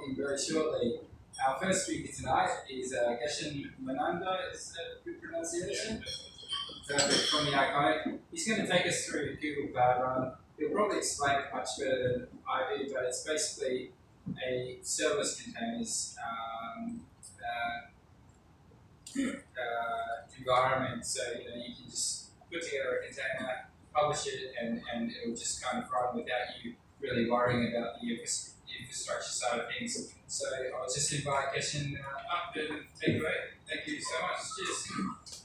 talking very shortly. Our first speaker tonight is Geshen Mananda, is that a good pronunciation? Perfect, from the Iconic. He's going to take us through Google Cloud Run. He'll probably explain it much better than I do, but it's basically a serverless containers environment. So you can just put together a container, publish it, and it'll just kind of run without you really worrying about the infrastructure side of things. So I'll just invite Geshen up and take it away. Thank you so much. Cheers.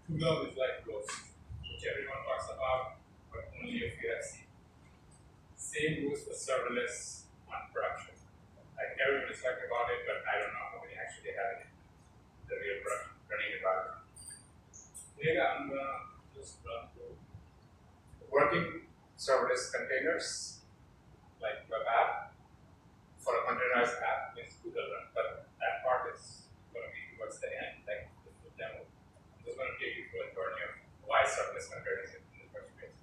Meetup is like ghost, which everyone talks about, but only a few have seen. Same goes for serverless on production. Like everyone is talking about it, but I don't know how many actually have it in the real production running environment. Later, I'm gonna just run through working serverless containers, like web app. For a containerized app, it's Google Run, but that part is going to be towards the end, like the demo. I'm just going to take you through a journey of why serverless containers in the first place.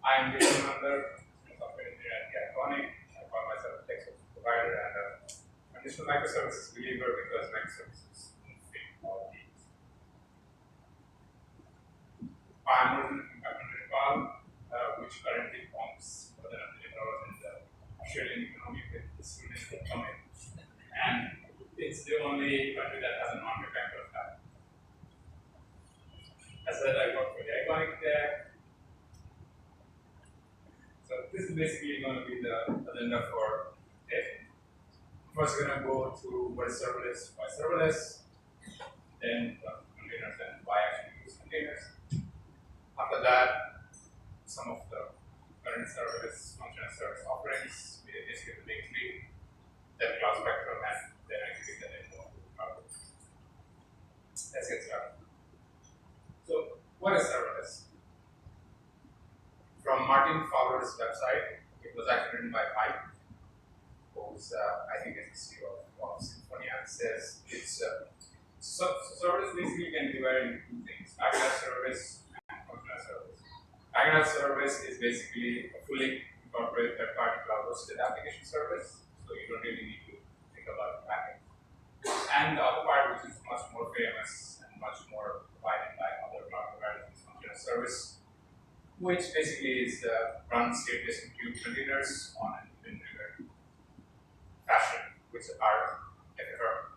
I am Vishnu Nandar, software engineer at the Iconic. I call myself a tech service provider, and I'm just a microservices believer because microservices fit all needs. I'm originally from Nepal, which currently forms more than $1 billion in the Australian economy with the students that come in. And it's the only country that has a non-mechanical app. As well, I work for the Iconic there. So this is basically going to be the agenda for today. First, we're going to go through what is serverless, why serverless, then containers and why actually use containers. After that, some of the current serverless functional service offerings, basically the big three, then cloud spectrum, and then I can get into cloud. Let's get started. So, what is serverless? From Martin Fowler's website, it was actually written by Mike, who's I think is the CEO of Symphonia. It says it's serverless basically can be divided into two things: backend service and functional service. Backend service is basically a fully incorporated third-party cloud-hosted application service, so you don't really need to think about the backend. And the other part, which is much more famous and much more provided by other cloud providers, is functional service, which basically is run state-based compute containers on an event-driven fashion, which are ephemeral.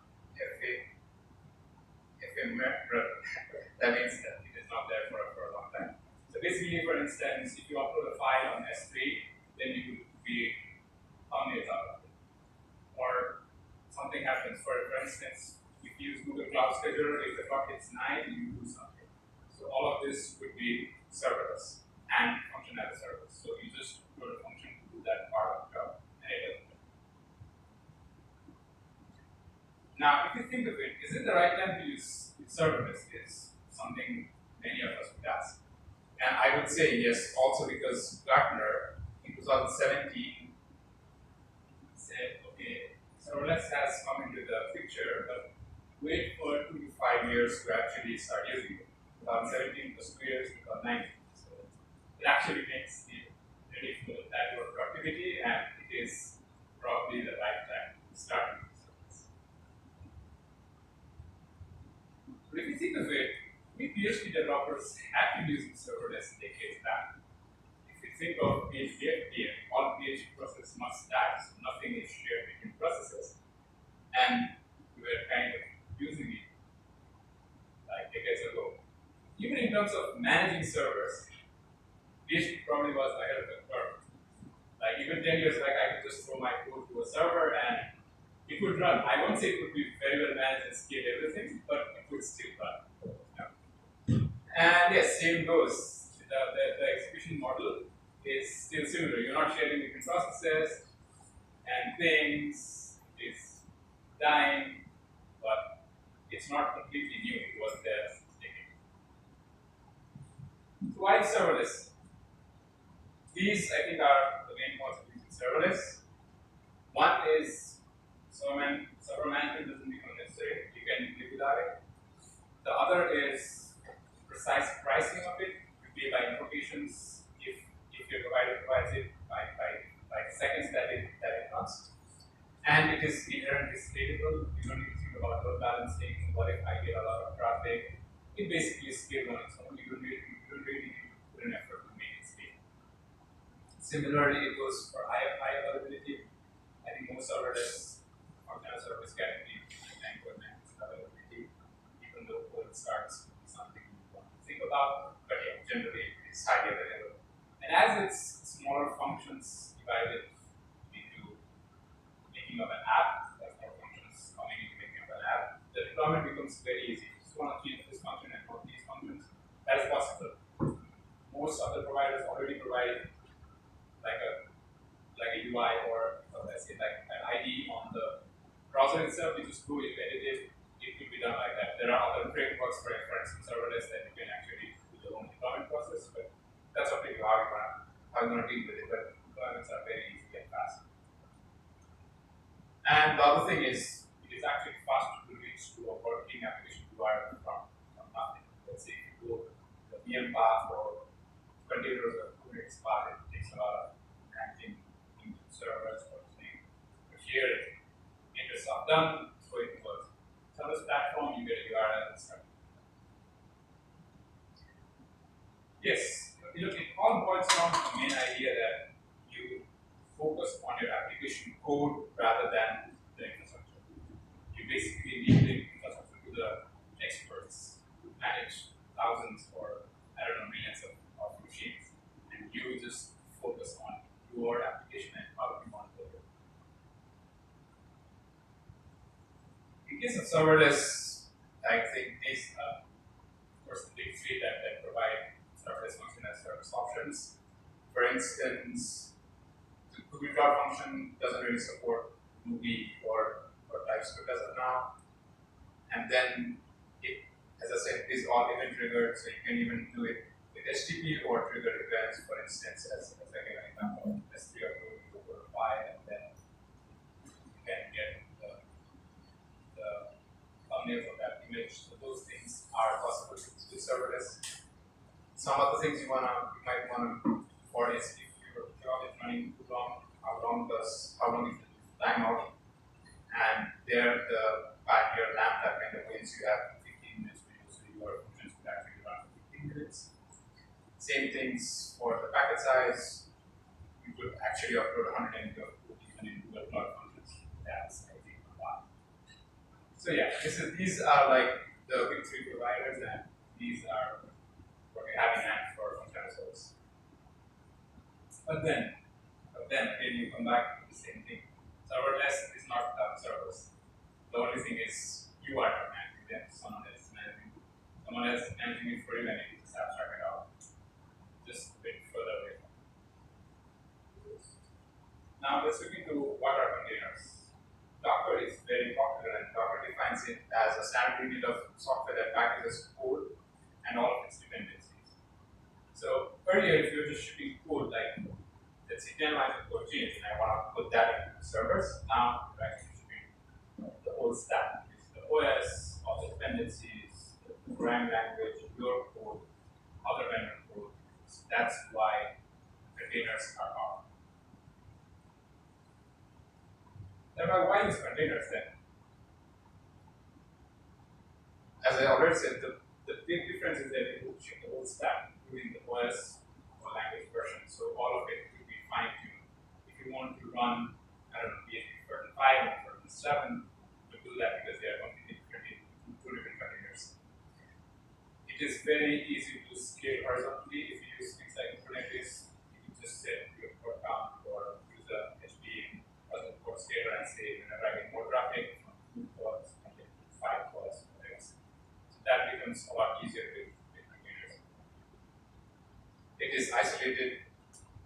That means that it is not there for a long time. So basically, for instance, if you upload a file on S3, then you could create thumbnails out of it. Or something happens, for instance, if you use Google Cloud Scheduler, if the clock hits 9, you do something. So all of this would be serverless and function as a service. So you just put a function to do that part of the job, and it does it. Now, if you think of it, is it the right time to use serverless? Is something many of us would ask. And I would say yes, also because Gartner in 2017 said, okay, serverless has come into the picture, but wait for 2 to 5 years to actually start using it. 2017 was 2 years, 2019. So it actually makes it ready for that work productivity, and it is probably the right time to start using serverless. But if you think of it, we PHP developers have been using serverless decades back. If you think of PHP FPM, all PHP processes must stack, so nothing is shared between processes. And we were terms of managing servers, PHP probably was ahead of the curve. Like even 10 years back, I could just throw my code to a server and it would run. I won't say it would be very well managed and scale everything, but it would still run. And yes, same goes. The execution model is still similar. You're not sharing different processes and things. It's dying, but it's not completely new. It was there since decades. So why is serverless? These, I think, are the main points of using serverless. One is server management doesn't become necessary. You can live without it. The other is precise pricing of it. You pay by invocations if your provider provides it by seconds that it runs. And it is inherently scalable. You don't need to think about load balancing. What if I get a lot of traffic? It basically is scaled on its own. You don't really need to put an effort to make it scale. Similarly, it goes for high availability. I think most serverless functional service guarantee 99.9% availability, even though code starts with something you want to think about, but yeah, generally it's highly available. And as its smaller functions divided into making of an app, like more functions coming into making of an app, the deployment becomes very easy. You just want to change this function and all these functions. That is possible. Most other providers already provide like a UI or let's say like an ID on the browser itself. You just go, you edit it, it will be done like that. There are other frameworks for instance serverless that you can actually do the own deployment process, but that's up to you how you want to deal with it. But deployments are very easy and fast. And the other thing is it is actually fast to reach to a working application UI from nothing. Let's say if you go the VM path or containers or Kubernetes path, it takes a lot of managing into servers or things. But here, get your stuff done, so it was. So on this platform, you get a URL and stuff. Yes, it all boils down to the main idea that you focus on your application code rather than the infrastructure. You basically leave the infrastructure to the experts who manage thousands or I don't know millions of machines, and you just focus on your application and how you want to build it. In case of serverless, I think these, of course, the big three that provide serverless function as service options. For instance, the Google Cloud function doesn't really support Ruby or TypeScript as of now. And then it, as I said, is all event triggered, so you can even do it with HTTP or trigger events, for instance, as I gave an example, S3 or go to a file, and then you can get the thumbnails of that image. So those things are possible with serverless. Some other things you might want to for is if your job is running too long, how long is the timeout? And there the your lambda kind of waits you have 15 minutes to use, so your functions will actually run for 15 minutes. Same things for the packet size. You could actually upload 100 MB of code even in Google Cloud Functions. That's I think a lot. So yeah, these are like the big three providers, and these are what we have in hand for functional service. But then again you come back to the same thing. Serverless is not without servers. The only thing is you are not managing them. Someone else is managing it for you, and you just abstract it out. Just a bit further away from it. Now let's look into what are containers. Docker is very popular, and Docker defines it as a standard unit of software that packages code and all of its dependencies. So earlier, if you were just shipping code, like let's say 10 lines of code change, and I want to put that into servers, now you're actually shipping the whole stack. It's the OS, all the dependencies, the programming language, your code, other vendor code. So that's why containers are powerful. Thereby, why use containers then? As I already said, the big difference is that it will ship the whole stack, including the OS or language version. So all of it will be fine-tuned. If you want to run, I don't know, PHP version 5 or version 7, you do that because they are completely different in two different containers. it is very easy to scale horizontally if you use things like Kubernetes. You can just set your port count or use a HPE as a port scaler and say, whenever I get more traffic from 2 pods, I get 5 pods. So that becomes a lot easier with containers. It is isolated.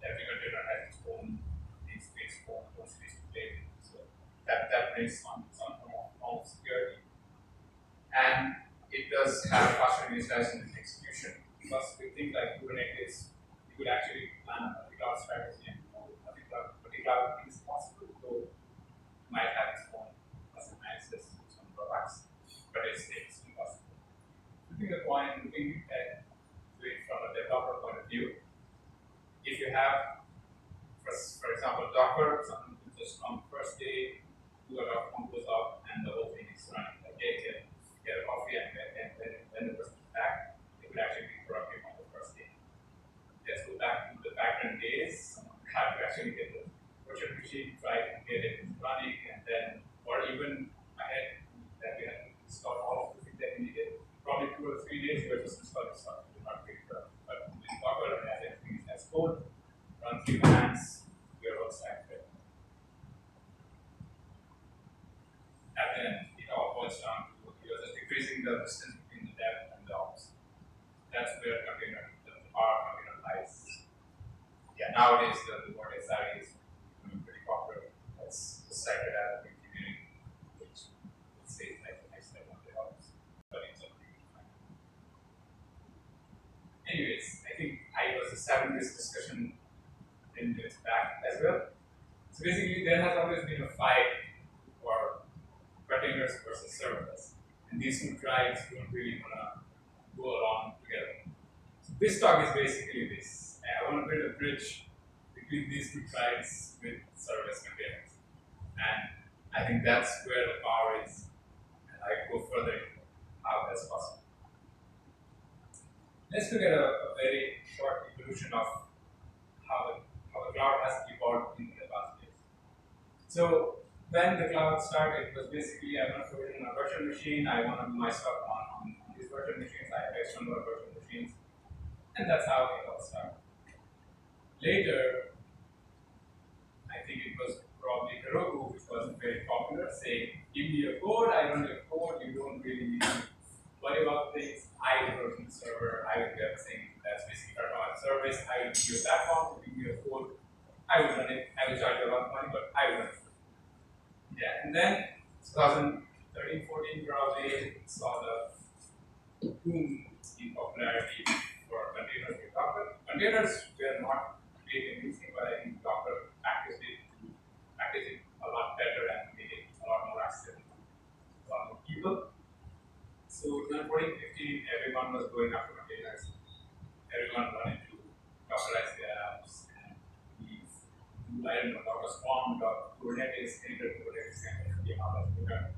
Every container has its own namespace, own space to play with. So that brings some form of security. And it does have faster initialization and execution. Plus, with things like Kubernetes, you could actually plan a multi-cloud strategy and multi-cloud is possible, though it might have its own plus and minuses to some products, but it's impossible. Looking at the point, looking at it from a developer point of view, if you have, for example, Docker, someone could just on the first day do a Docker compose up and the whole thing is running. Like they can get a coffee and when the person is back, they could actually be productive on the first day. Let's go back to the background days. Someone had to actually get the virtual machine, try to get it running, and then, or even ahead, that we had to install all of the things that we needed. Probably 2 or 3 days, we were just installing stuff. We did not wait for it. But with Docker, as everything is as code, run 3 commands, we are all stacked there. And then it all boils down to you're just decreasing the distance between the dev and the ops. That's where the power of container lies. Yeah, nowadays the word SRE is pretty popular. That's cited as engineering, which would say like the next level of the ops, but it's something different. Anyways, I think I was just having this discussion 10 minutes back as well. So basically, there has always been a fight for containers versus serverless, and these two tribes don't really want to go along together. So this talk is basically this. I want to build a bridge between these two tribes with serverless containers, and I think that's where the power is. And I go further into how that's possible. Let's look at a very short evolution of how the cloud has evolved in the past years. So when the cloud started, it was basically I want to put it in a virtual machine, I want to do my stuff on these virtual machines, I have external virtual machines, and that's how it all started. Later, I think it was probably Heroku, which wasn't very popular, saying, give me your code, I run your code, you don't really need to worry about things, I will run the server, I will do everything, that's basically our service, I will give you a platform, give me your code, I will run it, I will charge you a lot of money, but I will run it. Yeah, and then 2013, 14 probably saw the boom in popularity for containers with Docker. Containers were not great in using, but I think Docker packaged it a lot better and made it a lot more accessible to a lot more people. So 2014, 15, everyone was going after containers. Everyone wanted to Dockerize their apps and these, I don't know, Docker Swarm, Kubernetes, Kubernetes kind of came out of Twitter,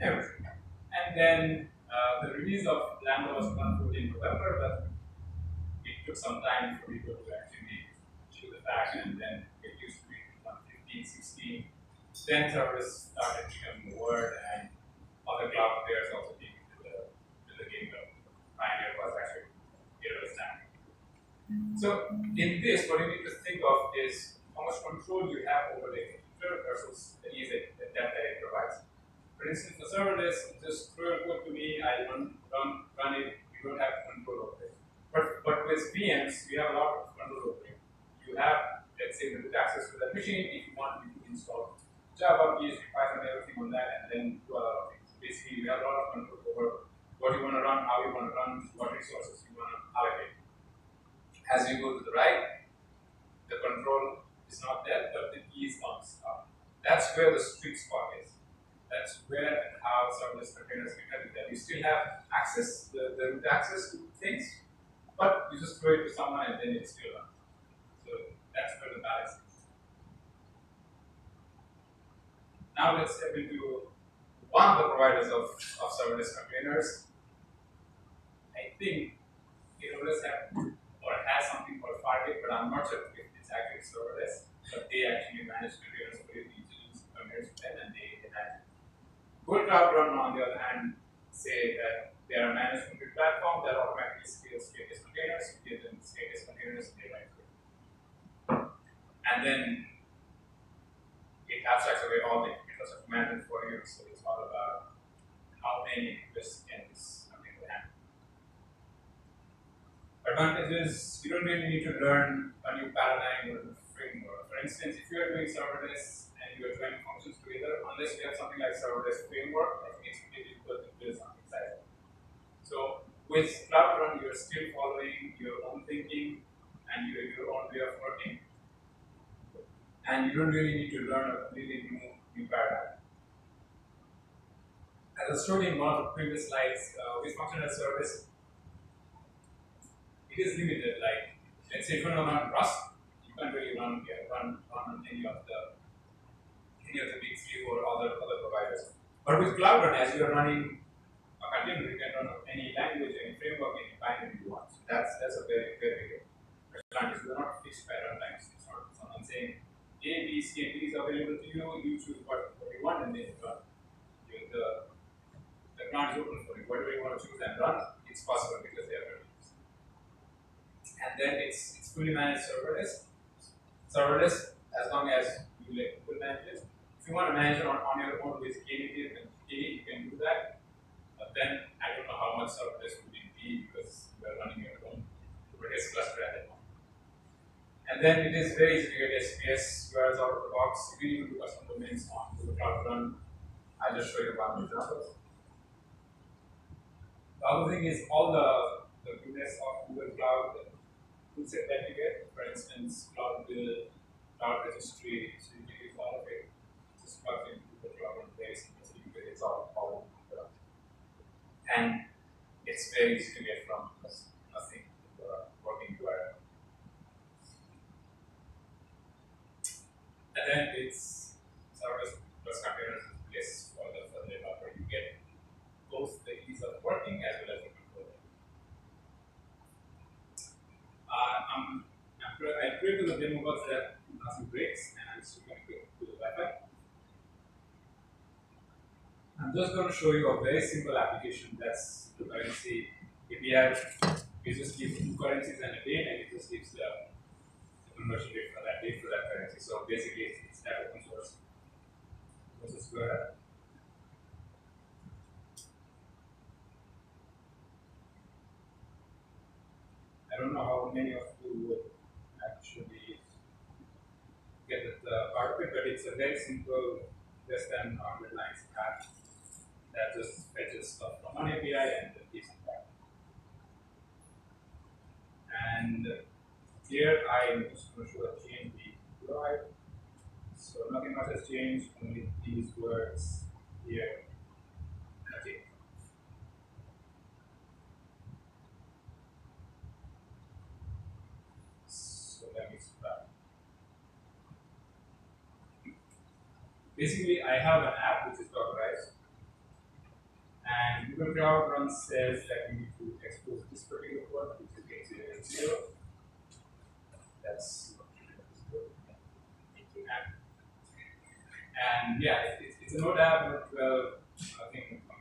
everything. And then the release of Lambda was 114 November, but it took some time for people to actually chew the fact, and then it used to be 115, 16. Then servers started becoming the word, and other cloud players also came into the game. The pioneer was actually AWS standard. So in this, what you need to think of is how much control you have over the infrastructure versus the ease that it provides. For instance, for serverless, just throw your code to me, I run it, you don't have control over it. But with VMs, you have a lot of control over it. You have, let's say, the root access to that machine. If you want, you can install Java, PHP, Python, everything on that, and then do a lot of things. Basically, you have a lot of control over what you want to run, how you want to run, what resources you want to allocate. As you go to the right, the control is not there, but the ease comes up. That's where the sweet spot is. That's where and how serverless containers can help you that. You still have access, the root access to things, but you just throw it to someone and then it still runs. So that's where the balance is. Now let's step into one of the providers of serverless containers. I think AWS has something called Fargate, but I'm not sure if it's actually serverless. But they actually manage containers for you to use containers with them, and they manage. Good Cloud Run, on the other hand, say that They are managed from the platform that automatically scales status containers, give them status containers, they write it. And then it abstracts away all the infrastructure management for you. So it's all about how many requests can this container handle. Advantages, you don't really need to learn a new paradigm or a framework. For instance, if you are doing serverless and you are joining functions together, unless you have something like serverless framework, I think it's pretty difficult to build something sizable. So with Cloud Run, you're still following your own thinking and your own way of working. And you don't really need to learn a completely new paradigm. As I showed in one of the previous slides, with function as service, it is limited. Like, let's say if you want to run Rust, you can't really run on any of the big three or other providers. But with Cloud Run, as you are running a container, you can run on any language, any framework, any binary you want. So that's a very big advantage. We're not fixed by runtimes. It's not someone saying A, B, C, and D is available to you. You choose what you want, and then you run. The ground is open for you. Whatever you want to choose and run, it's possible because they are very used. And then it's fully managed serverless. Serverless, as long as you let people manage it. If you want to manage it on your own with KDB and KD, you can do that. But then I don't know how much serverless would it be because you are running your own Kubernetes cluster at the moment. And then it is very easy to get SPS URLs out of the box. You can even do custom domains on Google Cloud Run. I'll just show you one example. The other thing is all the goodness of Google Cloud toolset that you get. For instance, Cloud Build, Cloud Registry, so you can use all of it. Just plug in Google Cloud Run very simply. It's all in Google. And it's very easy to get from nothing to the working URL. And then it's serverless plus containers in place for the developer. You get both the ease of working as well as the control. I created the demo box that nothing breaks, and I'm still going to go to the Wi-Fi. I'm just going to show you a very simple application that's the currency API. You just give two currencies and a date, and it just gives the conversion rate for that date for that currency. So basically, it's that open source. Let's just go ahead. I don't know how many of you would actually get the part of it, but it's a very simple, less than 100 lines app that just fetches stuff from one API and then gives it back. And here I am just going to show a change the UI. So nothing much has changed, only these words here. Okay. So let me start. Basically, I have an app which is Dockerized, and Google Cloud Run says that we need to expose this particular word, which is 8080. That's and yeah, it's a Node app, Node 12, nothing from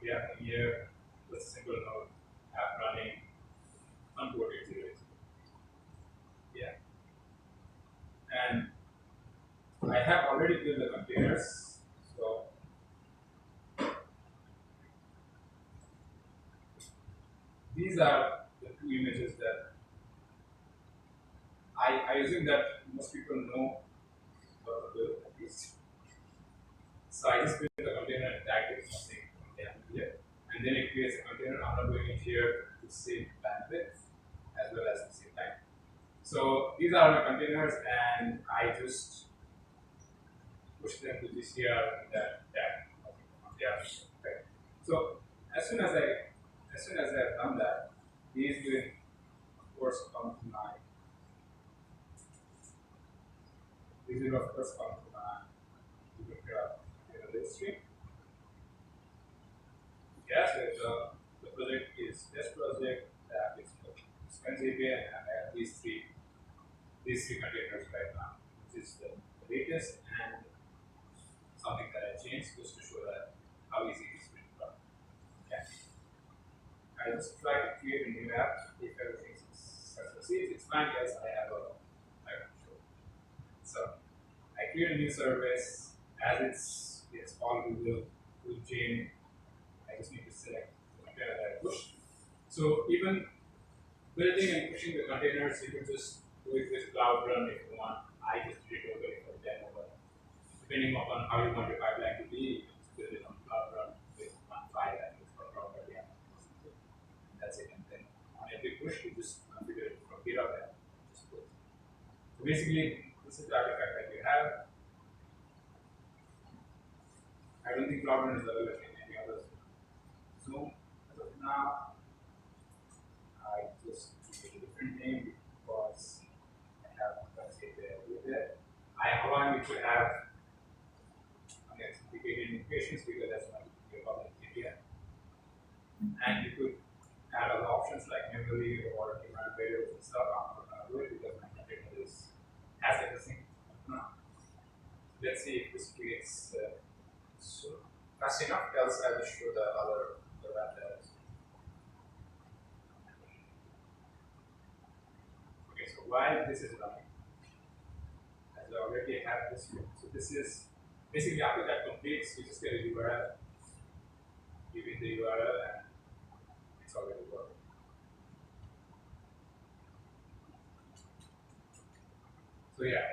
here, just a simple Node app running on board 8080. Yeah. And I have already built the containers, so these are the two images that I assume that most people know how to build at least. So I just built the container and tagged it something here, and then it creates a container. I'm not doing it here to save bandwidth as well as to save time. So these are my containers, and I just push them to this here and that tag. Okay. So as soon as I've done that, these will of course come to my Google registry. Yeah, so the project is test project, the app is expense API, and I have these three containers right now, which is the latest and something that I changed just to show that how easy it is to run. Okay. I just try to create a new app if everything succeeds. It's fine, guys. I will show. So I create a new service as it's all Google chain. I just need to select the container that I push. So even building and pushing the containers, you can just do it with Cloud Run if you want. I just did it over for demo, but depending upon how you want your pipeline to be, you can just build it on Cloud Run with one file and it's for Cloud Run. Yeah. That's it. And then on every push, you just configure it from Meetup and just put. So basically, this is the artifact that you have. I don't think Cloud Run is available in any other Zoom as of now. I just give it a different name because I have let's say there with it. I allow you to have authenticated indications because that's not your public area. And you could add other options like memory or different variables and stuff. I'm not going to do it because my container is as everything. Let's see if this creates so fast enough. Else I will show the other the methods. Okay, so while this is running, as I already have this one. So this is basically after that completes, you just get a URL, give it the URL, and it's already working. So yeah,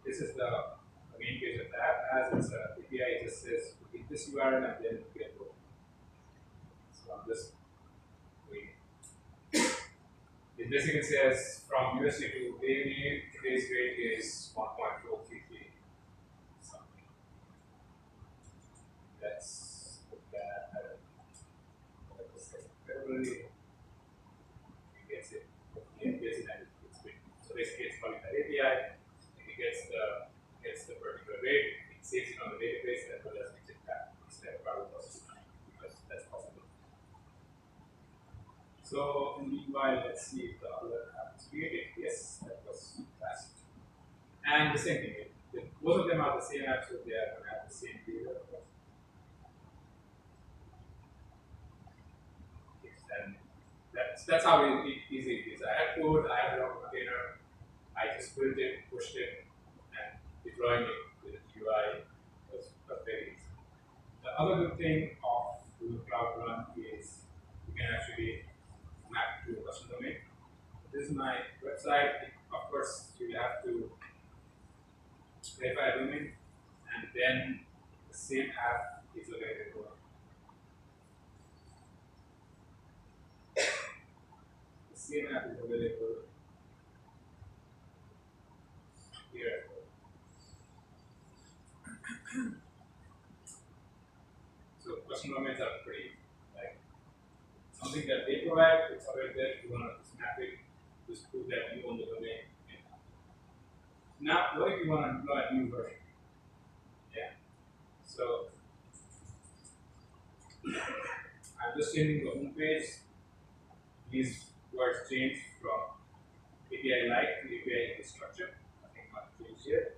this is the main page of the app. As it's a API, it just says give this URL and then get going. So I'm just waiting. It basically says from USD to AMU, today's rate is 1.433 something. Let's put that at February. It gets it. It gets it and it's big. So basically it's calling the API. It gets the particular rate, it saves it on the database as well as makes it back instead of parallel processing because that's possible. So meanwhile, let's see if the other app is created. Yes, that was fast. And the same thing, both of them are the same app, so they are going to have the same data. Yes, and that's how easy it is. I had code, I had a container, I just built it, pushed it, and deploying it with the UI was very easy. The other good thing of Google Cloud Run is you can actually map to a custom domain. This is my website. Of course, you have to verify a domain, and then the same app is available. The same app is available here as well. So custom domains are pretty like something that they provide. It's already there. If you want to just map it, just prove that you own the domain. Now, what if you want to deploy a new version? Yeah. So I'm just changing the home page. These words change from API Lite to API infrastructure. Nothing much change here.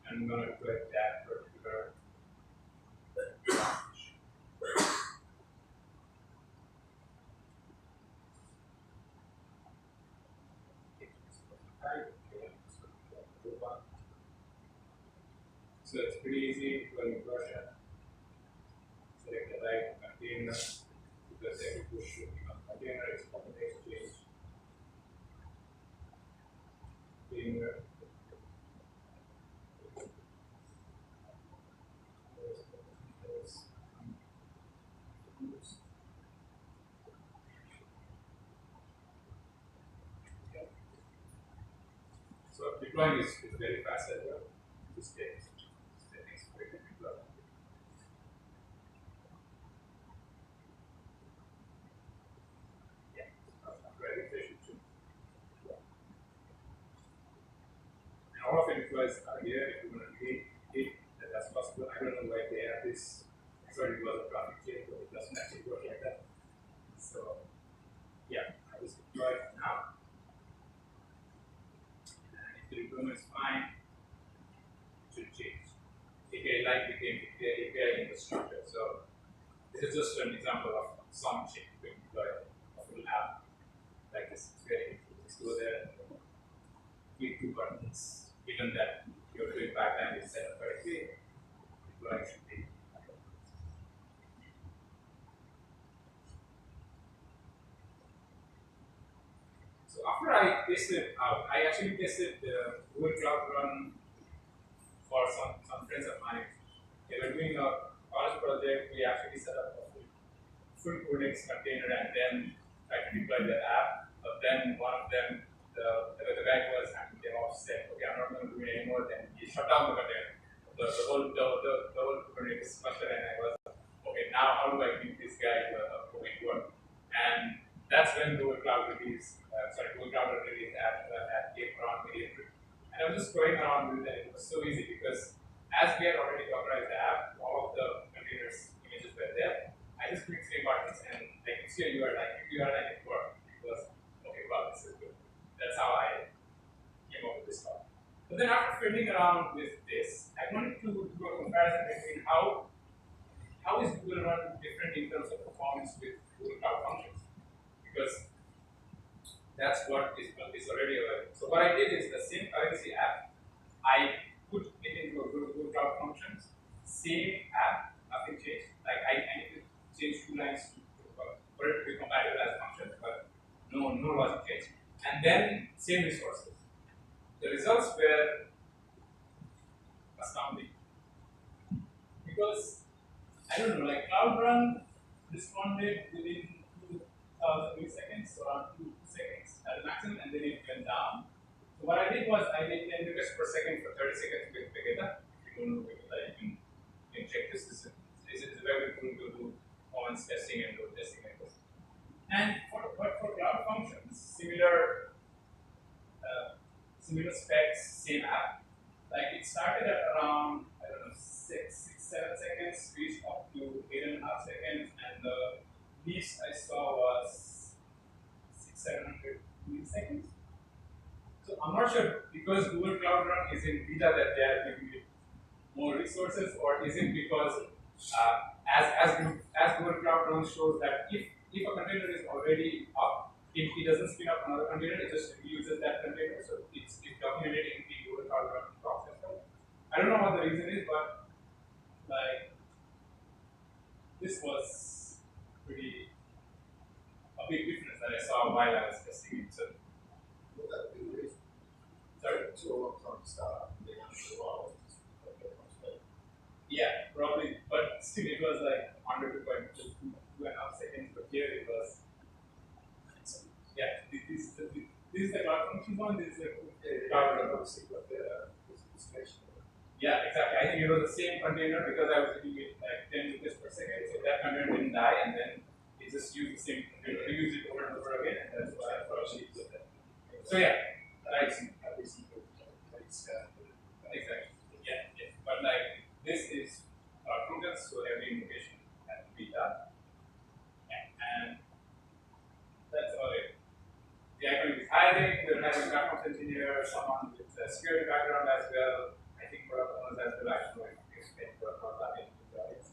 And I'm going to put that particular so it's pretty easy when you brush it. Select the right container because every push should become container. It's called an exchange container. So deploying is very fast as well. This takes quick to deploy. Yeah, very efficient too. And all of it deploys are here. If you want to create it, that's possible. I don't know why they have this. I thought it was a traffic change, but it doesn't actually work like that. So yeah, I just deploy it now. And if the deployment is fine, it should change. API Lite became API infrastructure. So this is just an example of some change being deployed. Of like this. It's very easy. Just go there and click 2 buttons. Given that your doing pipeline is set up correctly, it will actually. So after I tested out, I actually tested the Google Cloud Run for some friends of mine. They were doing a college project. We actually set up a full Codex container and then tried to deploy the app. But then one of them, the guy who was handling DevOps said, okay, I'm not going to do it anymore. Then he shut down the container. The whole Kubernetes cluster, and I was, okay, now how do I give this guy a make work? And that's when Google Cloud Google Cloud released at came around Meetup. And I was just going around with it. It was so easy because as we had already dockerized the app, all of the containers images were there. I just clicked 3 buttons and I can see a URL. I click URL and it worked. It was, okay, wow, this is good. That's how I came up with this stuff. But then after fiddling around with this, I wanted to do a comparison between how is Google Run different in terms of performance with Google Cloud Functions? Because that's what is already available. So what I did is the same currency app, I put it into a Google Cloud Functions, same app, nothing changed. Like I need to change 2 lines for it to be compatible as functions, but no logic change. And then same resources. The results were astounding. Because I don't know, like Cloud Run responded within 2000 milliseconds, around 2 seconds at the maximum, and then it went down. So what I did was I did 10 requests per second for 30 seconds with Vegeta. If you don't know Vegeta, you can check this. This is a very good tool to do performance testing and load testing like this. And for Cloud Functions, similar specs, same app. Like it started at around, I don't know, 6, 7 seconds, reached up to 8.5 seconds, and the least I saw was 700 milliseconds. So I'm not sure because Google Cloud Run is in beta that they are giving it more resources, or is it because as Google Cloud Run shows that if a container is already up, if it doesn't spin up another container, it just reuses that container. So it's documented in the Google Cloud Run process. I don't know what the reason is, but like this was pretty a big difference that I saw while I was testing it. So, Would that be the reason? sorry? It took a long time to start up, and then after a while, it's not very much better. Yeah, probably, but still it was like under 2.5 seconds, but here it was. Yeah, this is the cloud function one. This is the cloud run. Obviously, but it's connection. Yeah, exactly. I think it was the same container because I was doing it like 10 requests per second, so that container didn't die, and then it just used the same container, reused it over and over again, and that's why I thought she did that. So yeah, like exactly. Yeah. But like this is prudence, so every invocation has to be done, and that's all it. The icon is hiring. We're having a platform engineer, someone with a security background as well. I think product owners as well. I don't know if you explain product owners guys.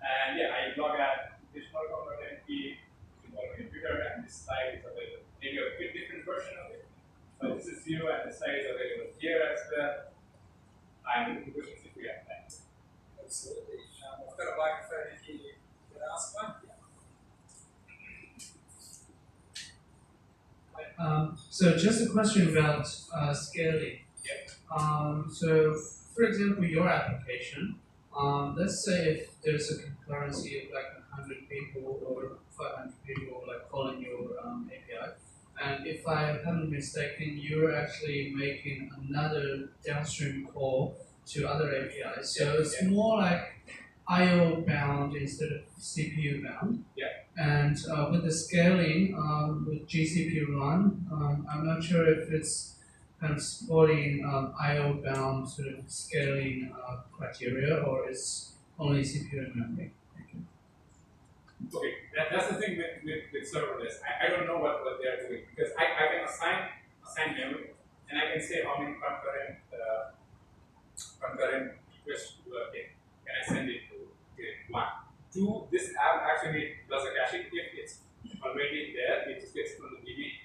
And yeah, I log at additional .np to my computer, and this slide is available. Maybe a bit different version of it. So this is 0, and the slide is available here as well. I'm looking for questions if we have time. Absolutely. I've got a microphone if you can ask one. So just a question about scaling. So for example, your application, let's say if there's a concurrency of like 100 people or 500 people like calling your API, and if I haven't mistaken, you're actually making another downstream call to other APIs. So it's more like I/O bound instead of CPU bound. Yeah. And with the scaling with GCP run, I'm not sure if it's kind of supporting I/O bound sort of scaling criteria, or it's only CPU and memory. Thank you. Okay, that's the thing with serverless. I don't know what they are doing because I can assign memory, and I can say how many concurrent requests to a thing. Can I send it to one? Two, this app actually does a caching. If it's already there, it just gets from the DB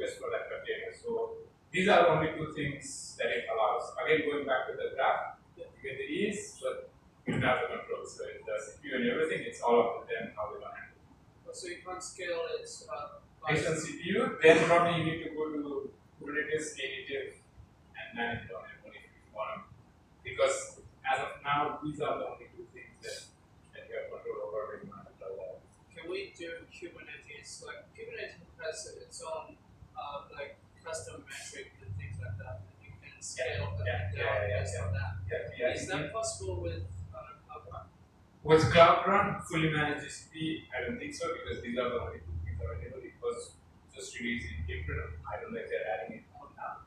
just for that container. So these are the only two things that it allows. Again, going back to the graph, you get the ease, but you don't have the control. So it does CPU and everything, it's all up to them how they want to handle it. So you can't scale it. Based on CPU, then probably you need to go to Kubernetes, native, and manage it on your own if you want to. Because as of now, these are the only two things that you have control over when you want to deploy that. Can we do Kubernetes? Like Kubernetes has its own like custom metric and things like that, and you can scale up and down based on that. Is that possible with Cloud? With Cloud Run, fully managed GCP, I don't think so because these are the only two things available. It was just released in April. I don't know if they're adding it on now.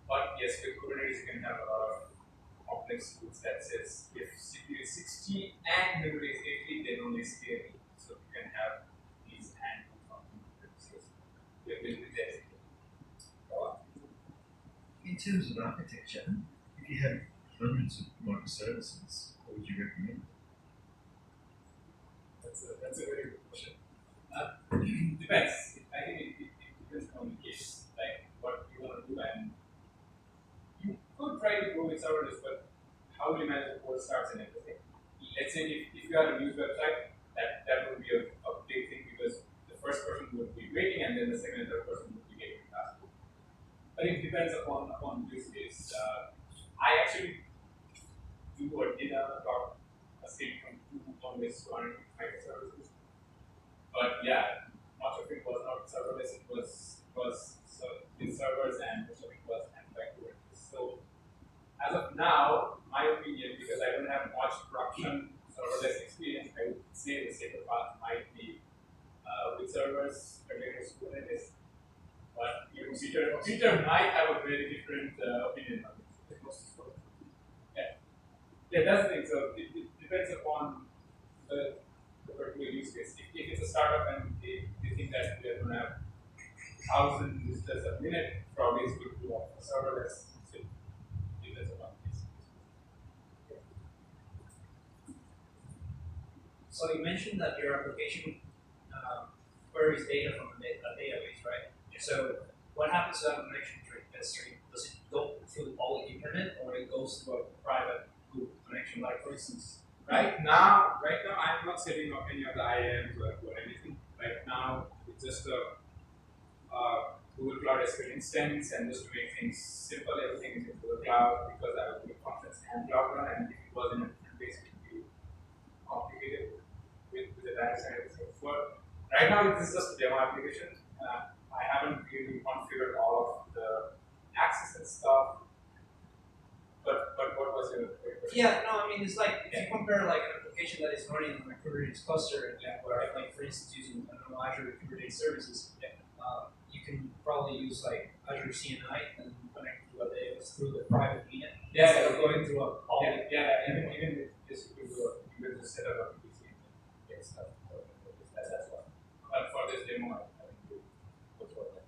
But yes, with Kubernetes, you can have a lot of complex rules that says if CPU is 60 and memory is 80, then only scale it. So you can have these and services. We have built it there. In terms of architecture, if you had hundreds of microservices, what would you recommend? That's a very good question. Depends. I think it depends on the case, like what you want to do, and you could try to go with serverless, but how will you manage the code starts and everything? Let's say if you have a news website, that would be a big thing because the first person would be waiting, and then the second and third person would be getting tasked. But it depends upon use case. I actually do a data talk a state from 2 always 200 microservices. But yeah, much of it was not serverless, it was with servers, and most of it was handled by Kubernetes. So as of now, my opinion, because I don't have much production serverless experience, I would say the safer path might be with servers, containers, Kubernetes. But Peter might have a very different opinion on it. Yeah, that's the thing. So it depends upon the particular use case. If it's a startup and they think that they're going to have 1,000 visitors a minute, probably it's good to offer serverless. So it depends upon the case. So you mentioned that your application queries data from a database, right? So what happens to that connection tree? Does it go through all the internet, or it goes through a private Google connection? Like for instance, Right now, I'm not setting up any of the IAMs or anything. Right now, it's just a Google Cloud SQL instance, and just to make things simple, everything is in Google Cloud because I was doing functions and Cloud Run, and if it was in a different base, it would be complicated with the data science. But right now, this is just a demo application. I haven't really configured all of the access and stuff. But what was your question? yeah, no, I mean it's like if you compare like an application that is running on a Kubernetes cluster, and where like for instance using Azure Kubernetes services, you can probably use like Azure CNI and connect to a database through the private VNet instead of going through a public. Even this you could just set up a PC and get stuff. That's one. But for this demo, I think you go for that.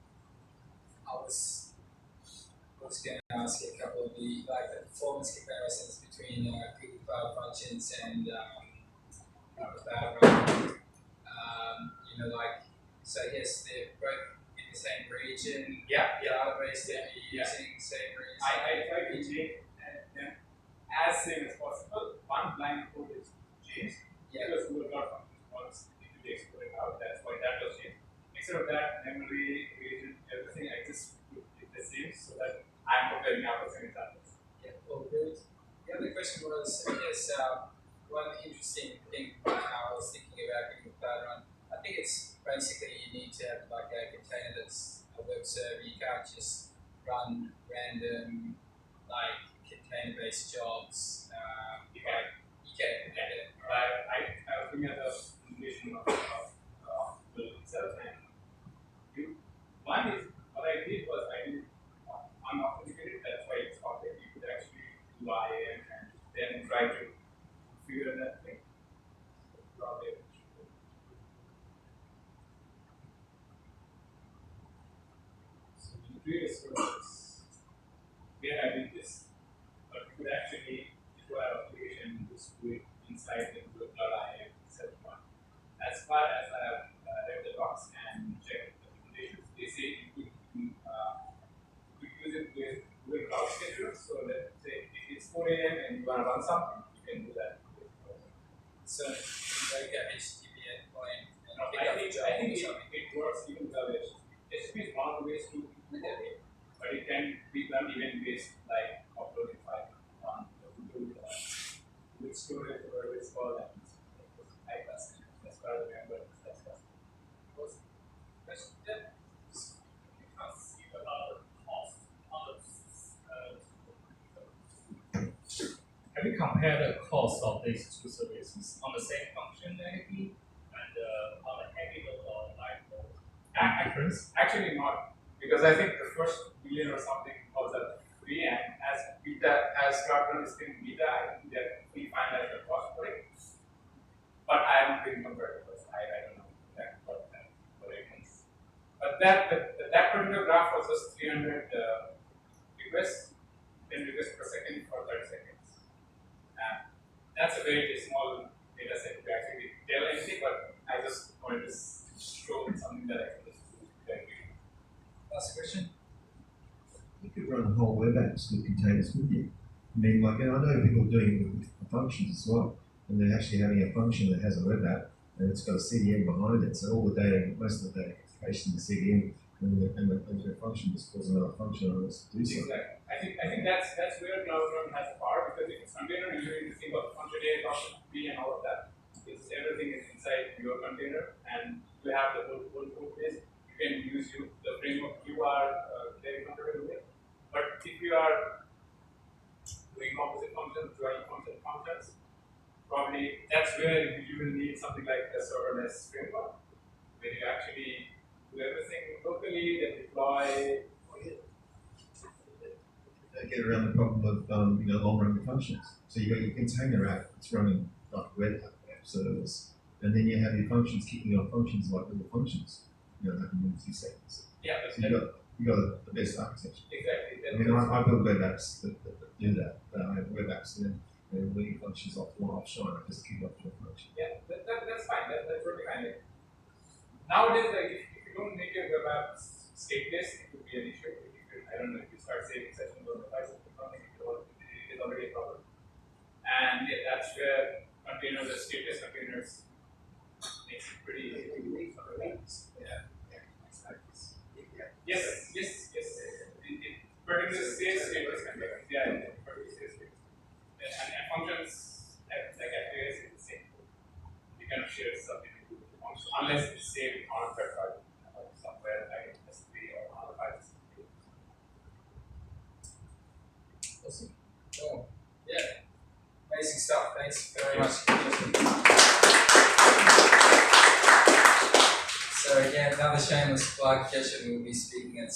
I was going to ask you a couple of the performance comparisons between Google Cloud Functions and Cloud Run. So I guess they're both in the same region. Yeah. Database that you're using, same region. I try to make them as same as possible. One line of code is changed because Google Cloud Functions wants it to be exported out. That's why that was changed. Instead of that, memory, region, everything, I just put it the same so that I'm comparing apples and examples. Yeah, well, good. The other question was, I guess, one interesting thing I was thinking about Google Cloud Run, I think it's basically you need to have like a container that's a web server. You can't just run random like container-based jobs. You can. I was looking at the implementation of build itself, and one is what I did was I did unauthenticated. That's why it's public. You could actually do IAM and then try to figure that thing. Probably. So in previous services, where I did this, but you could actually deploy an application and just do it inside the Google Cloud IAM itself. As far as I have read the docs and checked the recommendations, they say you could run something, you can do that. So like a HTTP endpoint and No, pick up I job think or something. it works even without HTTP. HTTP is one of the ways to implement it, but it can be done even based like uploading file on Google with storage or whatever it's called. And like that's what I remember. That's what. Have you compared the cost of these two services on the same functionality and on a heavy load or light load? Difference? Actually not, because I think the first billion or something was at free, and as Cloud is still beta, I think they're free finalized the cost for it. But I haven't been compared because I don't know exactly what it means. But that particular graph was just 300 requests, 10 requests per second for 30 seconds. And that's a very small data set to actually tell anything, but I just wanted to show something that I can just do directly. Last question. You could run whole web apps with containers, couldn't you? I mean, like, I know people doing it with functions as well, and they're actually having a function that has a web app, and it's got a CDN behind it, so all the data, most of the data gets cached in the CDN, and the function just calls another function on it to do something. Exactly. I think that's where Cloud Run has power, because if it's container, you need to think of function A, function B, and all of that. Because everything is inside your container, and you have the whole code base. You can use the framework you are very comfortable with. But if you are doing composite functions, joining functions, probably that's where you will need something like the serverless framework, where you actually do everything locally, then deploy. They get around the problem of long-running functions. So you got your container app that's running like web app servers, and then you have your functions kicking off functions like little functions, happening in a few seconds. Yeah, So you got the best architecture. exactly. I mean, I build web apps that do that. I have web apps and then when functions offshore, I just kick off your function. Yeah, that's fine. That's totally fine. Nowadays, like if you don't make your web apps stateless, it could be an issue. I don't know if you start saving sessions on devices or something, it is already a problem. And yeah, that's where containers, the stateless containers, makes it pretty easy to do. Yeah. Yes. It particularly stays stateless containers. Yeah, it particularly stays stateless. And functions like FAS is the same. You cannot share something with the function unless it's saved on a third party somewhere like S3 or other files. Awesome. Cool. Yeah. Amazing stuff. Thanks very much. So again, another shameless plug. Kesha will be speaking at